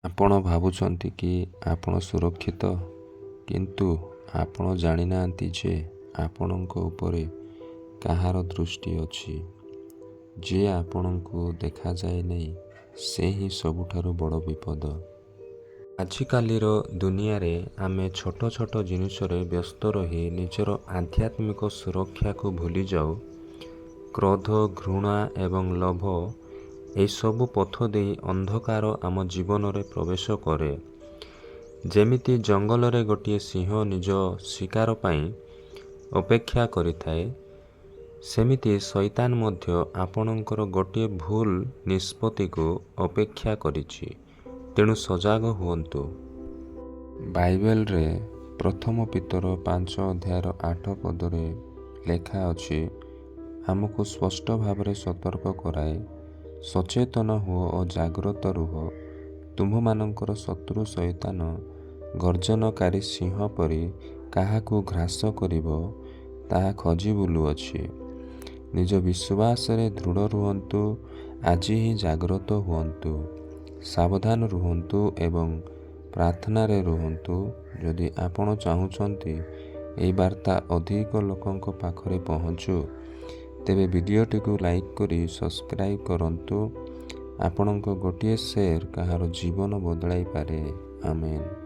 ଆପଣ ଭାବୁଛନ୍ତି କି ଆପଣ ସୁରକ୍ଷିତ, କିନ୍ତୁ ଆପଣ ଜାଣିନାହାନ୍ତି ଯେ ଆପଣଙ୍କ ଉପରେ କାହାର ଦୃଷ୍ଟି ଅଛି। ଯିଏ ଆପଣଙ୍କୁ ଦେଖାଯାଏ ନାହିଁ, ସେ ହିଁ ସବୁଠାରୁ ବଡ଼ ବିପଦ। ଆଜିକାଲିର ଦୁନିଆରେ ଆମେ ଛୋଟ ଛୋଟ ଜିନିଷରେ ବ୍ୟସ୍ତ ରହି ନିଜର ଆଧ୍ୟାତ୍ମିକ ସୁରକ୍ଷାକୁ ଭୁଲିଯାଉ। କ୍ରୋଧ, ଘୃଣା ଏବଂ ଲୋଭ ଏସବୁ ପଥ ଦେଇ ଅନ୍ଧକାର ଆମ ଜୀବନରେ ପ୍ରବେଶ କରେ। ଯେମିତି ଜଙ୍ଗଲରେ ଗୋଟିଏ ସିଂହ ନିଜ ଶିକାର ପାଇଁ ଅପେକ୍ଷା କରିଥାଏ, ସେମିତି ଶୈତାନ ମଧ୍ୟ ଆପଣଙ୍କର ଗୋଟିଏ ଭୁଲ ନିଷ୍ପତ୍ତିକୁ ଅପେକ୍ଷା କରିଛି। ତେଣୁ ସଜାଗ ହୁଅନ୍ତୁ। ବାଇବେଲରେ ପ୍ରଥମ ପିତର 5 ଅଧ୍ୟାୟର 8 ପଦରେ ଲେଖା ଅଛି, ଆମକୁ ସ୍ପଷ୍ଟ ଭାବରେ ସତର୍କ କରାଏ, ସଚେତନ ହୁଅ ଓ ଜାଗ୍ରତ ରୁହ। ତୁମ୍ଭମାନଙ୍କର ଶତ୍ରୁ ଶୈତାନ ଗର୍ଜନକାରୀ ସିଂହ ପରି କାହାକୁ ଗ୍ରାସ କରିବ, ତାହା ଖୋଜି ବୁଲୁଅଛି। ନିଜ ବିଶ୍ୱାସରେ ଦୃଢ଼ ରୁହନ୍ତୁ। ଆଜି ହିଁ ଜାଗ୍ରତ ହୁଅନ୍ତୁ, ସାବଧାନ ରୁହନ୍ତୁ ଏବଂ ପ୍ରାର୍ଥନାରେ ରୁହନ୍ତୁ। ଯଦି ଆପଣ ଚାହୁଁଛନ୍ତି ଏହି ବାର୍ତ୍ତା ଅଧିକ ଲୋକଙ୍କ ପାଖରେ ପହଞ୍ଚୁ, ତେବେ ଭିଡ଼ିଓଟିକୁ ଲାଇକ୍ କରି ସବସ୍କ୍ରାଇବ୍ କରନ୍ତୁ। ଆପଣଙ୍କ ଗୋଟିଏ ସେୟାର କାହାର ଜୀବନ ବଦଳାଇ ପାରେ। ଆମେନ୍।